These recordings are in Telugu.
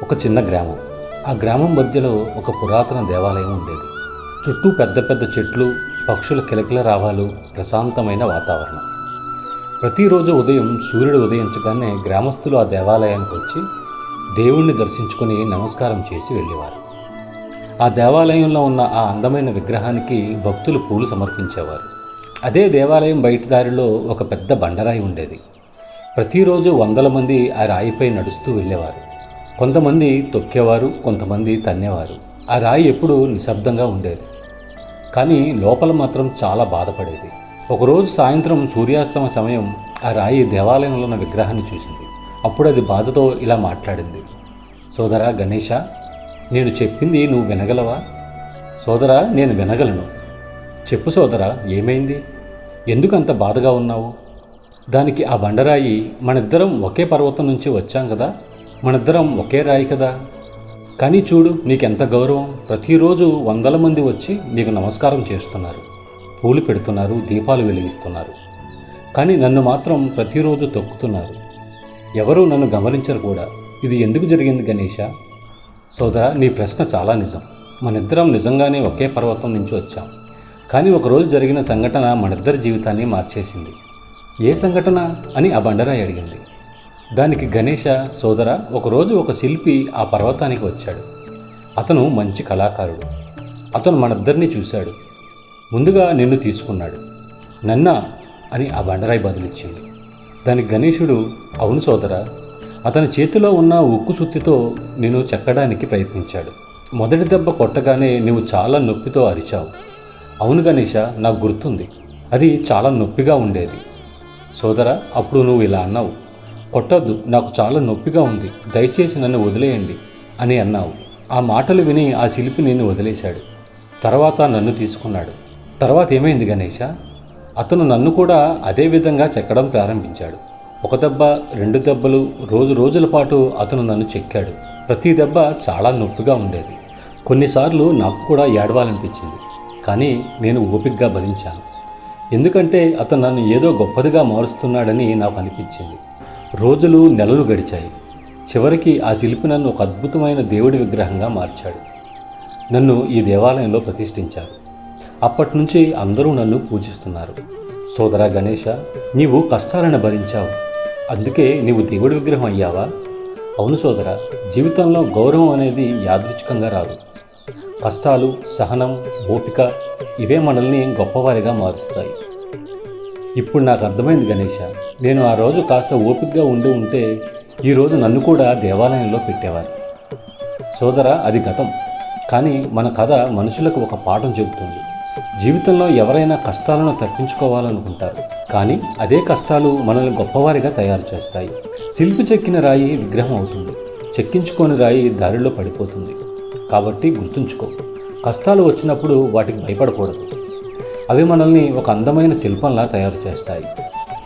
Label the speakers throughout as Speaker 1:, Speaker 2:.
Speaker 1: ఒక చిన్న గ్రామం. ఆ గ్రామం మధ్యలో ఒక పురాతన దేవాలయం ఉండేది. చుట్టూ పెద్ద పెద్ద చెట్లు, పక్షుల కిలకిల రావాలు, ప్రశాంతమైన వాతావరణం. ప్రతిరోజు ఉదయం సూర్యుడు ఉదయించగానే గ్రామస్తులు ఆ దేవాలయానికి వచ్చి దేవుణ్ణి దర్శించుకొని నమస్కారం చేసి వెళ్ళేవారు. ఆ దేవాలయంలో ఉన్న ఆ అందమైన విగ్రహానికి భక్తులు పూలు సమర్పించేవారు. అదే దేవాలయం బయటి దారిలో ఒక పెద్ద బండరాయి ఉండేది. ప్రతిరోజు వందల మంది ఆ రాయిపై నడుస్తూ వెళ్ళేవారు. కొంతమంది తొక్కేవారు, కొంతమంది తన్నేవారు. ఆ రాయి ఎప్పుడూ నిశ్శబ్దంగా ఉండేది, కానీ లోపల మాత్రం చాలా బాధపడేది. ఒకరోజు సాయంత్రం సూర్యాస్తమ సమయం ఆ రాయి దేవాలయంలో ఉన్న విగ్రహాన్ని చూసింది. అప్పుడు అది బాధతో ఇలా మాట్లాడింది. సోదరా గణేష, నేను చెప్పింది నువ్వు వినగలవా? సోదరా, నేను వినగలను. చెప్పు సోదరా, ఏమైంది? ఎందుకు అంత బాధగా ఉన్నావు? దానికి ఆ బండరాయి, మనిద్దరం ఒకే పర్వతం నుంచి వచ్చాం కదా, మనిద్దరం ఒకే రాయి కదా. కానీ చూడు, నీకెంత గౌరవం. ప్రతిరోజు వందల మంది వచ్చి నీకు నమస్కారం చేస్తున్నారు, పూలు పెడుతున్నారు, దీపాలు వెలిగిస్తున్నారు. కానీ నన్ను మాత్రం ప్రతిరోజు తొక్కుతున్నారు. ఎవరూ నన్ను గమనించరు కూడా. ఇది ఎందుకు జరిగింది గణేష? సోదరా, నీ ప్రశ్న చాలా నిజం. మనిద్దరం నిజంగానే ఒకే పర్వతం నుంచి వచ్చాం. కానీ ఒకరోజు జరిగిన సంఘటన మనిద్దరి జీవితాన్ని మార్చేసింది. ఏ సంఘటన అని ఆ బండరాయి అడిగింది. దానికి గణేష, సోదరా, ఒకరోజు ఒక శిల్పి ఆ పర్వతానికి వచ్చాడు. అతను మంచి కళాకారుడు. అతను మనిద్దరినీ చూశాడు. ముందుగా నిన్ను తీసుకున్నాడు. నన్నా అని ఆ బండరాయి బదులిచ్చింది. దానికి గణేశుడు, అవును సోదరా, అతని చేతిలో ఉన్న ఉక్కు సుత్తితో నిన్ను చెక్కడానికి ప్రయత్నించాడు. మొదటి దెబ్బ కొట్టగానే నువ్వు చాలా నొప్పితో అరిచావు. అవును గణేష, నాకు గుర్తుంది. అది చాలా నొప్పిగా ఉండేది. సోదరా, అప్పుడు నువ్వు ఇలా అన్నావు, కొట్టొద్దు, నాకు చాలా నొప్పిగా ఉంది, దయచేసి నన్ను వదిలేయండి అని అన్నావు. ఆ మాటలు విని ఆ శిల్పి నిన్ను వదిలేశాడు. తర్వాత నన్ను తీసుకున్నాడు. తర్వాత ఏమైంది గణేష? అతను నన్ను కూడా అదే విధంగా చెక్కడం ప్రారంభించాడు. ఒక దెబ్బ, రెండు దెబ్బలు, రోజుల పాటు అతను నన్ను చెక్కాడు. ప్రతి దెబ్బ చాలా నొప్పిగా ఉండేది. కొన్నిసార్లు నాకు కూడా ఏడవాలనిపించింది. కానీ నేను ఓపికగా భరించాను. ఎందుకంటే అతను నన్ను ఏదో గొప్పదిగా మారుస్తున్నాడని నాకు అనిపించింది. రోజులు, నెలలు గడిచాయి. చివరికి ఆ శిల్పి నన్ను ఒక అద్భుతమైన దేవుడి విగ్రహంగా మార్చాడు. నన్ను ఈ దేవాలయంలో ప్రతిష్ఠించారు. అప్పటి నుంచి అందరూ నన్ను పూజిస్తున్నారు. సోదరా గణేష, నీవు కష్టాలను భరించావు, అందుకే నీవు దేవుడి విగ్రహం అయ్యావా? అవును సోదరా, జీవితంలో గౌరవం అనేది యాదృచ్ఛికంగా రాదు. కష్టాలు, సహనం, ఓపిక, ఇవే మనల్ని గొప్పవారిగా మారుస్తాయి. ఇప్పుడు నాకు అర్థమైంది గణేష. నేను ఆ రోజు కాస్త ఓపికగా ఉంటే ఈరోజు నన్ను కూడా దేవాలయంలో పెట్టేవారు. సోదరా, అది గతం. కానీ మన కథ మనుషులకు ఒక పాఠం చెబుతుంది. జీవితంలో ఎవరైనా కష్టాలను తప్పించుకోవాలనుకుంటారు, కానీ అదే కష్టాలు మనల్ని గొప్పవారిగా తయారు చేస్తాయి. శిల్పి చెక్కిన రాయి విగ్రహం అవుతుంది, చెక్కించుకోని రాయి దారిలో పడిపోతుంది. కాబట్టి గుర్తుంచుకో, కష్టాలు వచ్చినప్పుడు వాటికి భయపడకూడదు. అవి మనల్ని ఒక అందమైన శిల్పంలా తయారు చేస్తాయి.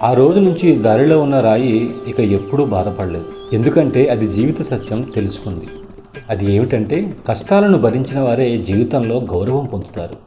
Speaker 1: ఆ రోజు నుంచి దారిలో ఉన్న రాయి ఇక ఎప్పుడూ బాధపడలేదు. ఎందుకంటే అది జీవిత సత్యం తెలుసుకుంది. అది ఏమిటంటే, కష్టాలను భరించిన వారే జీవితంలో గౌరవం పొందుతారు.